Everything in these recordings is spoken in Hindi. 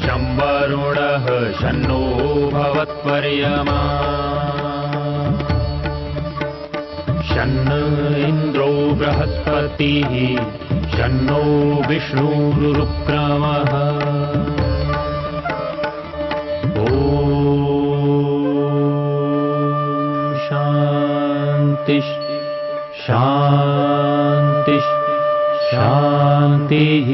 शं वरुणः शन्नो भवत्पर्यमा शन्न इन्द्रो बृहस्पतिः शन्नो विष्णुरुक्रमः ॐ शान्ति शान्ति शान्तिः।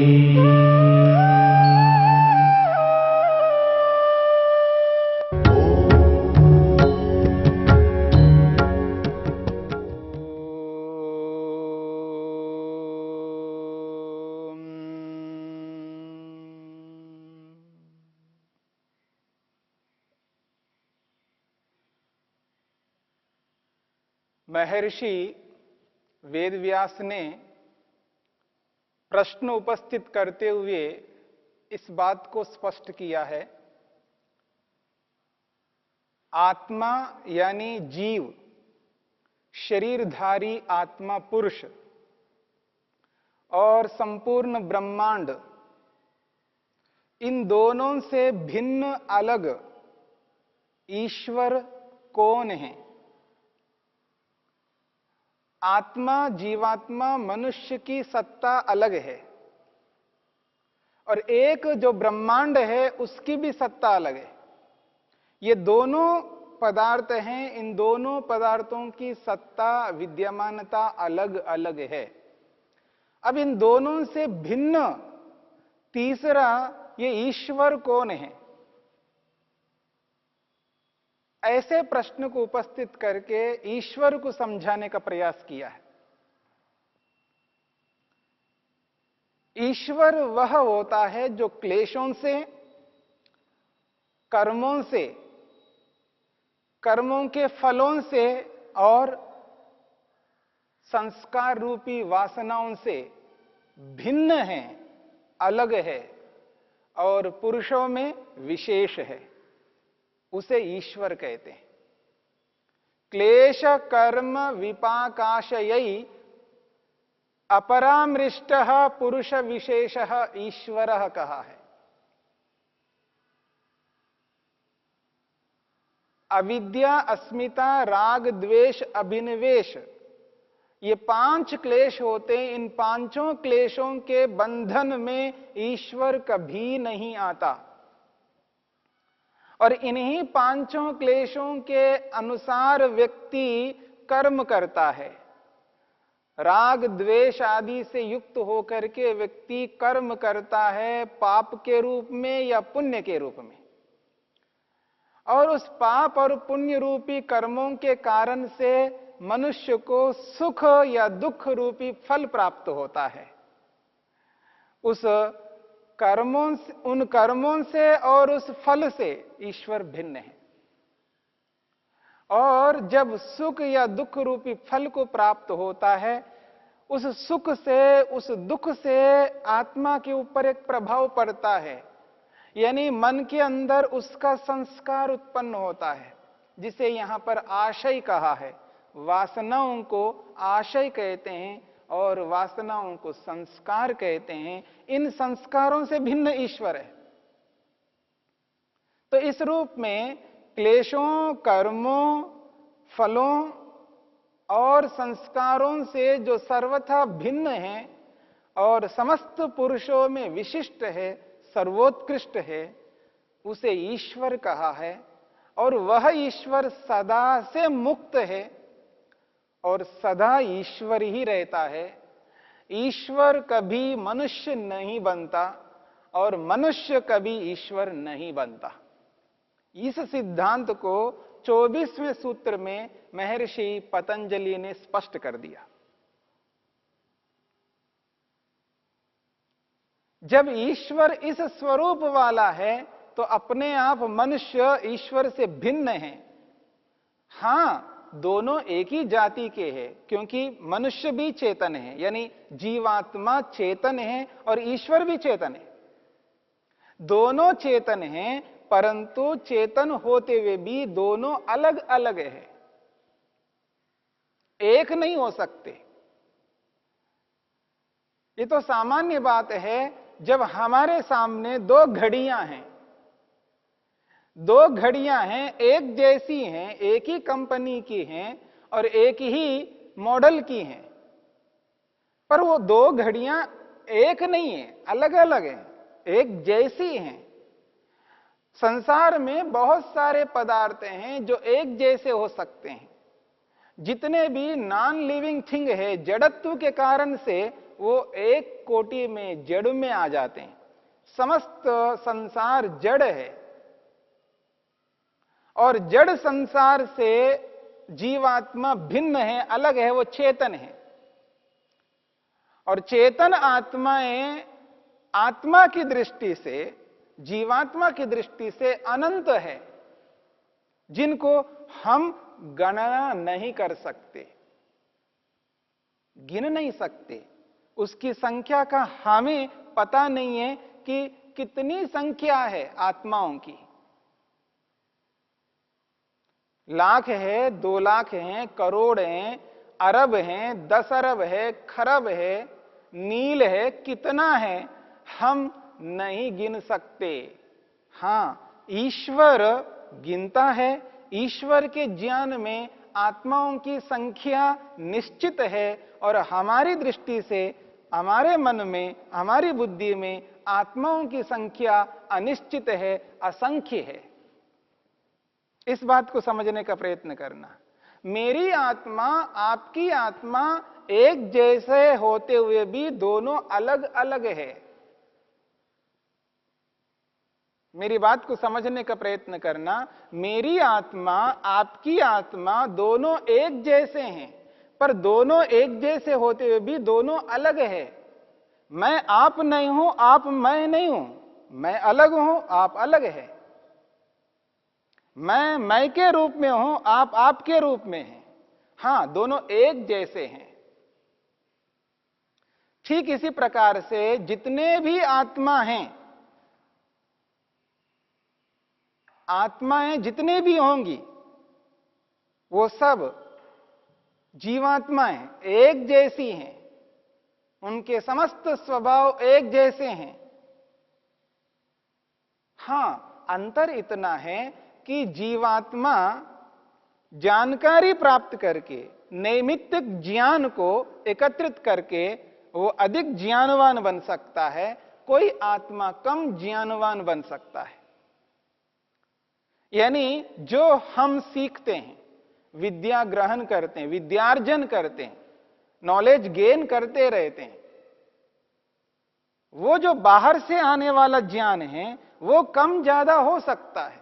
महर्षि वेदव्यास ने प्रश्न उपस्थित करते हुए इस बात को स्पष्ट किया है, आत्मा यानी जीव, शरीरधारी आत्मा पुरुष और संपूर्ण ब्रह्मांड, इन दोनों से भिन्न अलग ईश्वर कौन है? आत्मा, जीवात्मा, मनुष्य की सत्ता अलग है और एक जो ब्रह्मांड है उसकी भी सत्ता अलग है। ये दोनों पदार्थ हैं, इन दोनों पदार्थों की सत्ता, विद्यमानता अलग अलग है। अब इन दोनों से भिन्न तीसरा ये ईश्वर कौन है? ऐसे प्रश्न को उपस्थित करके ईश्वर को समझाने का प्रयास किया है। ईश्वर वह होता है जो क्लेशों से, कर्मों से, कर्मों के फलों से और संस्कार रूपी वासनाओं से भिन्न है, अलग है और पुरुषों में विशेष है, उसे ईश्वर कहते हैं। क्लेश कर्म विपाकाशयी अपरामृष्टः पुरुष विशेषः ईश्वरः कहा है। अविद्या, अस्मिता, राग, द्वेष, अभिनिवेश, ये 5 क्लेश होते हैं। इन पांचों क्लेशों के बंधन में ईश्वर कभी नहीं आता और इन्हीं 5 क्लेशों के अनुसार व्यक्ति कर्म करता है। राग द्वेष आदि से युक्त होकर के व्यक्ति कर्म करता है, पाप के रूप में या पुण्य के रूप में, और उस पाप और पुण्य रूपी कर्मों के कारण से मनुष्य को सुख या दुख रूपी फल प्राप्त होता है। उस कर्मों से, उन कर्मों से और उस फल से ईश्वर भिन्न है। और जब सुख या दुख रूपी फल को प्राप्त होता है, उस सुख से, उस दुख से आत्मा के ऊपर एक प्रभाव पड़ता है, यानी मन के अंदर उसका संस्कार उत्पन्न होता है, जिसे यहां पर आशय कहा है। वासनाओं को आशय कहते हैं और वासनाओं को संस्कार कहते हैं। इन संस्कारों से भिन्न ईश्वर है। तो इस रूप में क्लेशों, कर्मों, फलों और संस्कारों से जो सर्वथा भिन्न है और समस्त पुरुषों में विशिष्ट है, सर्वोत्कृष्ट है, उसे ईश्वर कहा है। और वह ईश्वर सदा से मुक्त है और सदा ईश्वर ही रहता है। ईश्वर कभी मनुष्य नहीं बनता और मनुष्य कभी ईश्वर नहीं बनता। इस सिद्धांत को 24वें सूत्र में महर्षि पतंजलि ने स्पष्ट कर दिया। जब ईश्वर इस स्वरूप वाला है तो अपने आप मनुष्य ईश्वर से भिन्न है। हां, दोनों एक ही जाति के हैं, क्योंकि मनुष्य भी चेतन है, यानी जीवात्मा चेतन है और ईश्वर भी चेतन है। दोनों चेतन हैं, परंतु चेतन होते हुए भी दोनों अलग अलग हैं, एक नहीं हो सकते। ये तो सामान्य बात है। जब हमारे सामने 2 घड़ियां हैं दो घड़ियां हैं, एक जैसी हैं, एक ही कंपनी की हैं और एक ही मॉडल की हैं, पर वो दो घड़ियां एक नहीं है, अलग अलग हैं, एक जैसी हैं। संसार में बहुत सारे पदार्थ हैं जो एक जैसे हो सकते हैं। जितने भी नॉन लिविंग थिंग है, जड़त्व के कारण से वो एक कोटि में, जड़ में आ जाते हैं। समस्त संसार जड़ है और जड़ संसार से जीवात्मा भिन्न है, अलग है, वो चेतन है। और चेतन आत्माएं आत्मा की दृष्टि से, जीवात्मा की दृष्टि से अनंत है, जिनको हम गणना नहीं कर सकते, गिन नहीं सकते। उसकी संख्या का हमें पता नहीं है कि कितनी संख्या है आत्माओं की। लाख है, 2 लाख हैं, करोड़ हैं, अरब हैं, 10 अरब है, खरब है, नील है, कितना है हम नहीं गिन सकते। हां, ईश्वर गिनता है। ईश्वर के ज्ञान में आत्माओं की संख्या निश्चित है और हमारी दृष्टि से, हमारे मन में, हमारी बुद्धि में आत्माओं की संख्या अनिश्चित है, असंख्य है। इस बात को समझने का प्रयत्न करना। मेरी आत्मा, आपकी आत्मा एक जैसे होते हुए भी दोनों अलग अलग है। मेरी बात को समझने का प्रयत्न करना। मेरी आत्मा, आपकी आत्मा दोनों एक जैसे हैं, पर दोनों एक जैसे होते हुए भी दोनों अलग है। मैं आप नहीं हूं, आप मैं नहीं हूं। मैं अलग हूं, आप अलग है। मैं के रूप में हूं, आप आपके रूप में हैं। हां, दोनों एक जैसे हैं। ठीक इसी प्रकार से जितने भी आत्मा हैं, आत्माएं जितने भी होंगी, वो सब जीवात्माएं एक जैसी हैं। उनके समस्त स्वभाव एक जैसे हैं। हां, अंतर इतना है कि जीवात्मा जानकारी प्राप्त करके, नैमित्तिक ज्ञान को एकत्रित करके वो अधिक ज्ञानवान बन सकता है। कोई आत्मा कम ज्ञानवान बन सकता है। यानी जो हम सीखते हैं, विद्या ग्रहण करते हैं, विद्यार्जन करते हैं, नॉलेज गेन करते रहते हैं, वो जो बाहर से आने वाला ज्ञान है वो कम ज्यादा हो सकता है,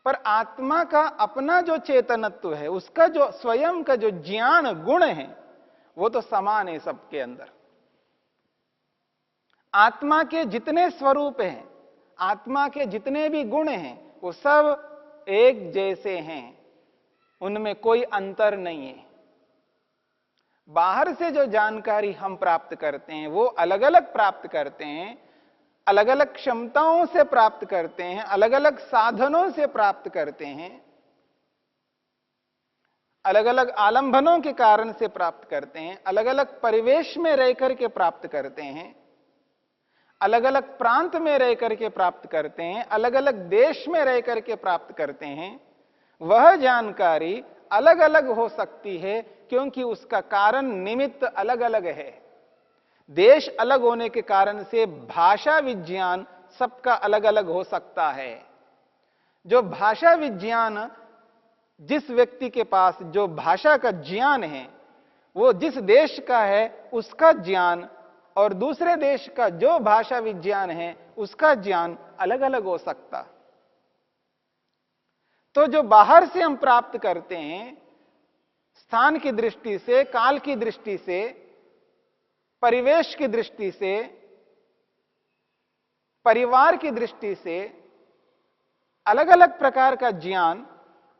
पर आत्मा का अपना जो चेतनत्व है, उसका जो स्वयं का जो ज्ञान गुण है, वो तो समान है सबके अंदर। आत्मा के जितने स्वरूप हैं, आत्मा के जितने भी गुण हैं, वो सब एक जैसे हैं। उनमें कोई अंतर नहीं है। बाहर से जो जानकारी हम प्राप्त करते हैं वो अलग अलग प्राप्त करते हैं, अलग अलग क्षमताओं से प्राप्त करते हैं, अलग अलग साधनों से प्राप्त करते हैं, अलग अलग आलंबनों के कारण से प्राप्त करते हैं, अलग अलग परिवेश में रह करके प्राप्त करते हैं, अलग अलग प्रांत में रह करके प्राप्त करते हैं, अलग अलग देश में रह करके प्राप्त करते हैं। वह जानकारी अलग अलग हो सकती है क्योंकि उसका कारण निमित्त अलग अलग है। देश अलग होने के कारण से भाषा विज्ञान सबका अलग अलग हो सकता है। जो भाषा विज्ञान, जिस व्यक्ति के पास जो भाषा का ज्ञान है, वो जिस देश का है उसका ज्ञान और दूसरे देश का जो भाषा विज्ञान है उसका ज्ञान अलग अलग हो सकता। तो जो बाहर से हम प्राप्त करते हैं, स्थान की दृष्टि से, काल की दृष्टि से, परिवेश की दृष्टि से, परिवार की दृष्टि से अलग अलग प्रकार का ज्ञान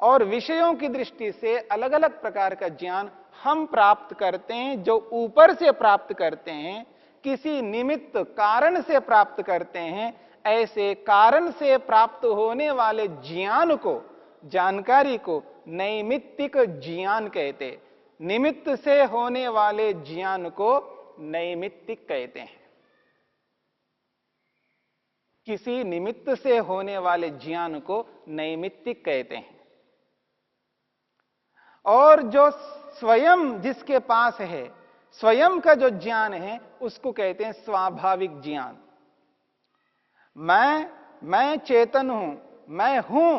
और विषयों की दृष्टि से अलग अलग प्रकार का ज्ञान हम प्राप्त करते हैं। जो ऊपर से प्राप्त करते हैं, किसी निमित्त कारण से प्राप्त करते हैं। ऐसे कारण से प्राप्त होने वाले ज्ञान को, जानकारी को नैमित्तिक ज्ञान कहते। निमित्त से होने वाले ज्ञान को नैमित्तिक कहते हैं। किसी निमित्त से होने वाले ज्ञान को नैमित्तिक कहते हैं। और जो स्वयं जिसके पास है, स्वयं का जो ज्ञान है, उसको कहते हैं स्वाभाविक ज्ञान। मैं चेतन हूं, मैं हूं,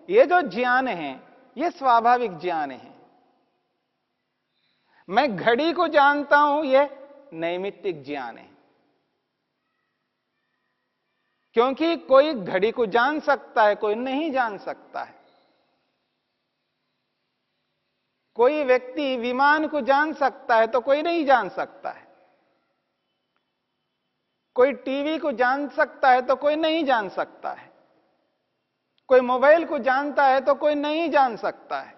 ये जो ज्ञान है, ये स्वाभाविक ज्ञान है। मैं घड़ी को जानता हूं, यह नैमित्तिक ज्ञान है। क्योंकि कोई घड़ी को जान सकता है, कोई नहीं जान सकता है। कोई व्यक्ति विमान को जान सकता है तो कोई नहीं जान सकता है। कोई टीवी को जान सकता है तो कोई नहीं जान सकता है। कोई मोबाइल को जानता है तो कोई नहीं जान सकता है।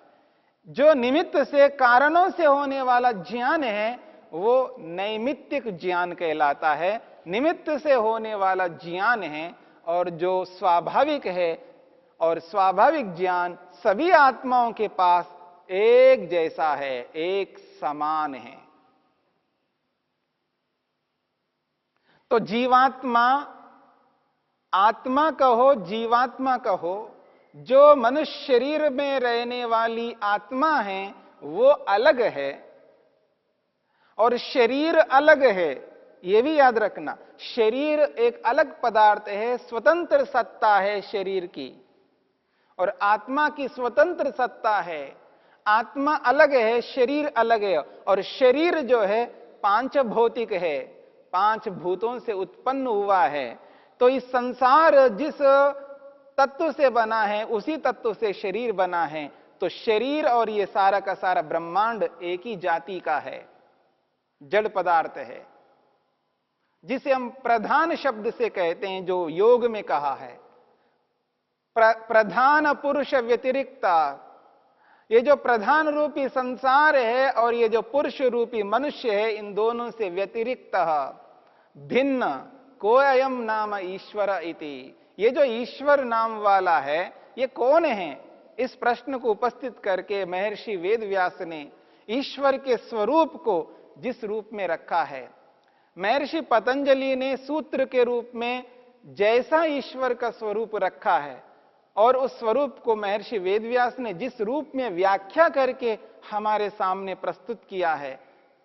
जो निमित्त से, कारणों से होने वाला ज्ञान है, वो नैमित्तिक ज्ञान कहलाता है, निमित्त से होने वाला ज्ञान है। और जो स्वाभाविक है, और स्वाभाविक ज्ञान सभी आत्माओं के पास एक जैसा है, एक समान है। तो जीवात्मा, आत्मा कहो, जीवात्मा कहो, जो मनुष्य शरीर में रहने वाली आत्मा है, वो अलग है और शरीर अलग है। यह भी याद रखना, शरीर एक अलग पदार्थ है, स्वतंत्र सत्ता है शरीर की, और आत्मा की स्वतंत्र सत्ता है। आत्मा अलग है, शरीर अलग है। और शरीर जो है पांच भौतिक है, पांच भूतों से उत्पन्न हुआ है। तो इस संसार जिस तत्व से बना है, उसी तत्व से शरीर बना है। तो शरीर और ये सारा का सारा ब्रह्मांड एक ही जाति का है, जड़ पदार्थ है, जिसे हम प्रधान शब्द से कहते हैं, जो योग में कहा है प्रधान पुरुष व्यतिरिक्ता। ये जो प्रधान रूपी संसार है और ये जो पुरुष रूपी मनुष्य है, इन दोनों से व्यतिरिक्त भिन्न कोयम नाम ईश्वर इति। ये जो ईश्वर नाम वाला है, ये कौन है? इस प्रश्न को उपस्थित करके महर्षि वेदव्यास ने ईश्वर के स्वरूप को जिस रूप में रखा है, महर्षि पतंजलि ने सूत्र के रूप में जैसा ईश्वर का स्वरूप रखा है, और उस स्वरूप को महर्षि वेदव्यास ने जिस रूप में व्याख्या करके हमारे सामने प्रस्तुत किया है,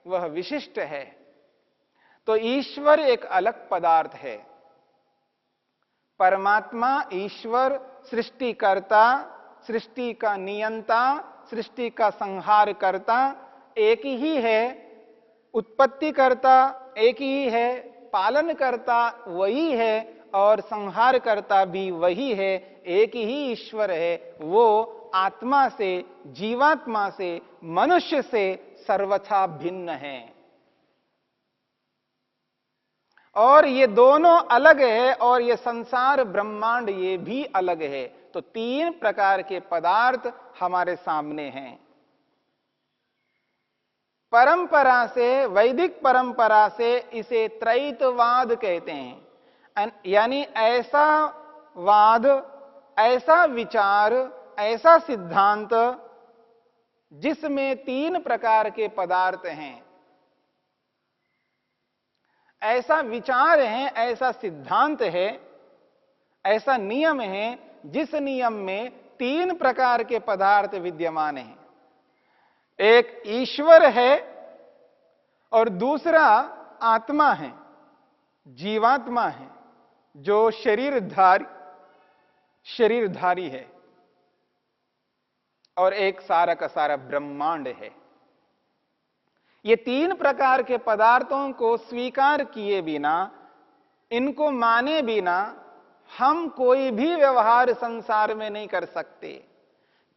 वह विशिष्ट है। तो ईश्वर एक अलग पदार्थ है। परमात्मा, ईश्वर सृष्टिकर्ता, सृष्टि का नियंता, सृष्टि का संहार करता एक ही है, उत्पत्ति करता एक ही है, पालन करता वही है, और संहार करता भी वही है। एक ही ईश्वर है। वो आत्मा से, जीवात्मा से, मनुष्य से सर्वथा भिन्न है। और ये दोनों अलग है, और ये संसार ब्रह्मांड ये भी अलग है। तो तीन प्रकार के पदार्थ हमारे सामने हैं। परंपरा से, वैदिक परंपरा से इसे त्रैतवाद कहते हैं। यानी ऐसा वाद, ऐसा विचार, ऐसा सिद्धांत जिसमें तीन प्रकार के पदार्थ हैं। ऐसा विचार है, ऐसा सिद्धांत है, ऐसा नियम है जिस नियम में तीन प्रकार के पदार्थ विद्यमान हैं। एक ईश्वर है और दूसरा आत्मा है, जीवात्मा है, जो शरीरधारी है, और एक सारा का सारा ब्रह्मांड है। ये तीन प्रकार के पदार्थों को स्वीकार किए बिना, इनको माने बिना हम कोई भी व्यवहार संसार में नहीं कर सकते।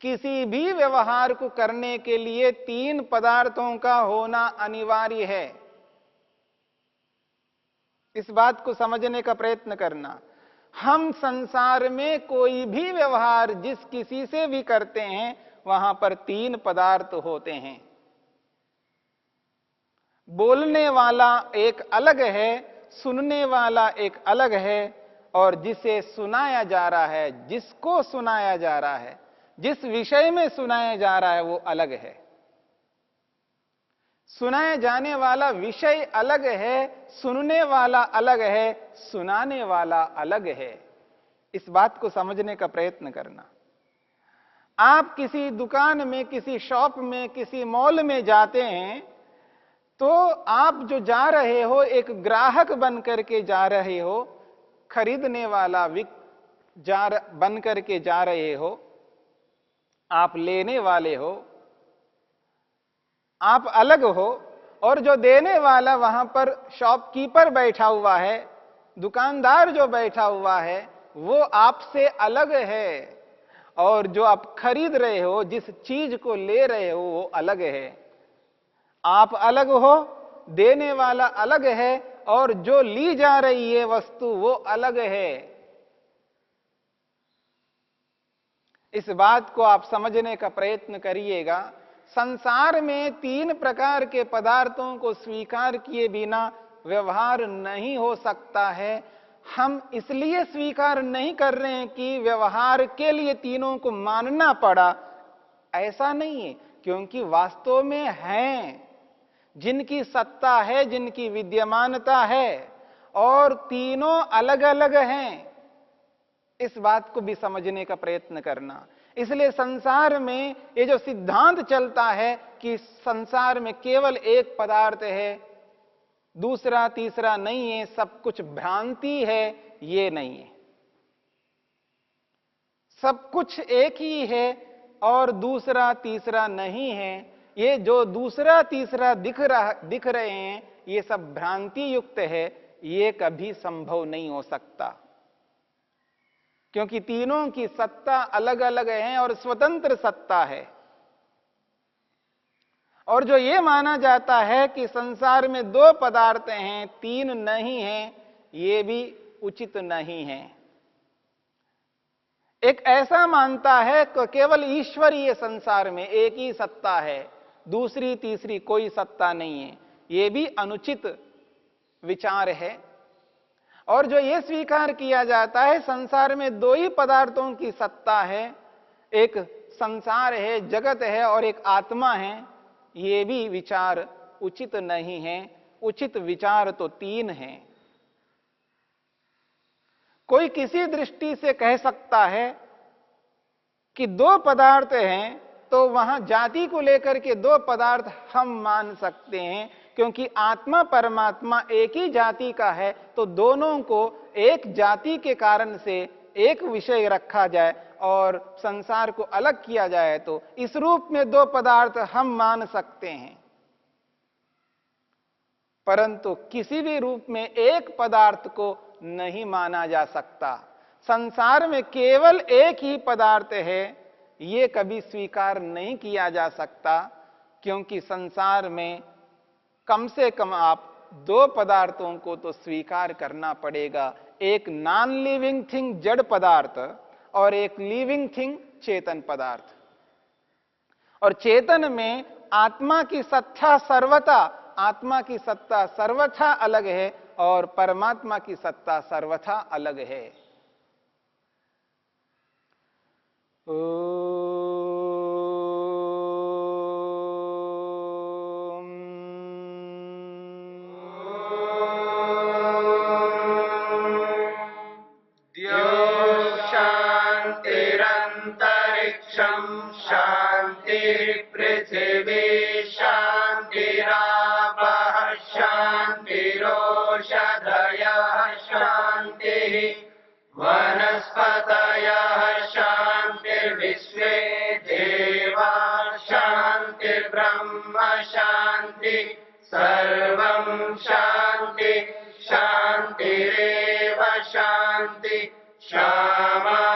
किसी भी व्यवहार को करने के लिए तीन पदार्थों का होना अनिवार्य है। इस बात को समझने का प्रयत्न करना। हम संसार में कोई भी व्यवहार जिस किसी से भी करते हैं, वहां पर तीन पदार्थ होते हैं। बोलने वाला एक अलग है, सुनने वाला एक अलग है, और जिसे सुनाया जा रहा है, जिसको सुनाया जा रहा है, जिस विषय में सुनाया जा रहा है, वो अलग है। सुनाए जाने वाला विषय अलग है, सुनने वाला अलग है, सुनाने वाला अलग है। इस बात को समझने का प्रयत्न करना। आप किसी दुकान में, किसी शॉप में, किसी मॉल में जाते हैं तो आप जो जा रहे हो एक ग्राहक बन करके जा रहे हो, खरीदने वाला बन करके जा रहे हो, आप लेने वाले हो, आप अलग हो। और जो देने वाला वहां पर शॉपकीपर बैठा हुआ है, दुकानदार जो बैठा हुआ है, वो आपसे अलग है। और जो आप खरीद रहे हो, जिस चीज को ले रहे हो, वो अलग है। आप अलग हो, देने वाला अलग है, और जो ली जा रही है वस्तु वो अलग है। इस बात को आप समझने का प्रयत्न करिएगा। संसार में 3 प्रकार के पदार्थों को स्वीकार किए बिना व्यवहार नहीं हो सकता है। हम इसलिए स्वीकार नहीं कर रहे हैं कि व्यवहार के लिए तीनों को मानना पड़ा, ऐसा नहीं है, क्योंकि वास्तव में हैं, जिनकी सत्ता है, जिनकी विद्यमानता है, और तीनों अलग अलग हैं। इस बात को भी समझने का प्रयत्न करना। इसलिए संसार में ये जो सिद्धांत चलता है कि संसार में केवल एक पदार्थ है, दूसरा तीसरा नहीं है, सब कुछ भ्रांति है, ये नहीं है। सब कुछ एक ही है और दूसरा तीसरा नहीं है। ये जो दूसरा तीसरा दिख रहे हैं, ये सब भ्रांति युक्त है, ये कभी संभव नहीं हो सकता, क्योंकि तीनों की सत्ता अलग अलग है और स्वतंत्र सत्ता है। और जो ये माना जाता है कि संसार में 2 पदार्थ हैं, 3 नहीं हैं, ये भी उचित नहीं है। एक ऐसा मानता है कि केवल ईश्वरीय संसार में एक ही सत्ता है, दूसरी तीसरी कोई सत्ता नहीं है, ये भी अनुचित विचार है। और जो ये स्वीकार किया जाता है संसार में 2 ही पदार्थों की सत्ता है, एक संसार है, जगत है, और एक आत्मा है, ये भी विचार उचित नहीं है। उचित विचार तो 3 हैं। कोई किसी दृष्टि से कह सकता है कि 2 पदार्थ हैं, तो वहां जाति को लेकर के 2 पदार्थ हम मान सकते हैं, क्योंकि आत्मा परमात्मा एक ही जाति का है, तो दोनों को एक जाति के कारण से एक विषय रखा जाए और संसार को अलग किया जाए तो इस रूप में 2 पदार्थ हम मान सकते हैं। परंतु किसी भी रूप में एक पदार्थ को नहीं माना जा सकता। संसार में केवल एक ही पदार्थ है, ये कभी स्वीकार नहीं किया जा सकता, क्योंकि संसार में कम से कम आप 2 पदार्थों को तो स्वीकार करना पड़ेगा। एक नॉन लिविंग थिंग जड़ पदार्थ और एक लिविंग थिंग चेतन पदार्थ। और चेतन में आत्मा की सत्ता सर्वथा अलग है और परमात्मा की सत्ता सर्वथा अलग है। शांतिरंतरिक्षं शांति पृथिवी शांतिरापः शांतिरोषधयः शांतिः वनस्पतयः शांतिर्विश्वे देवा शांतिर्ब्रह्म शांति सर्वं शांति शांतिरेव शांति शामा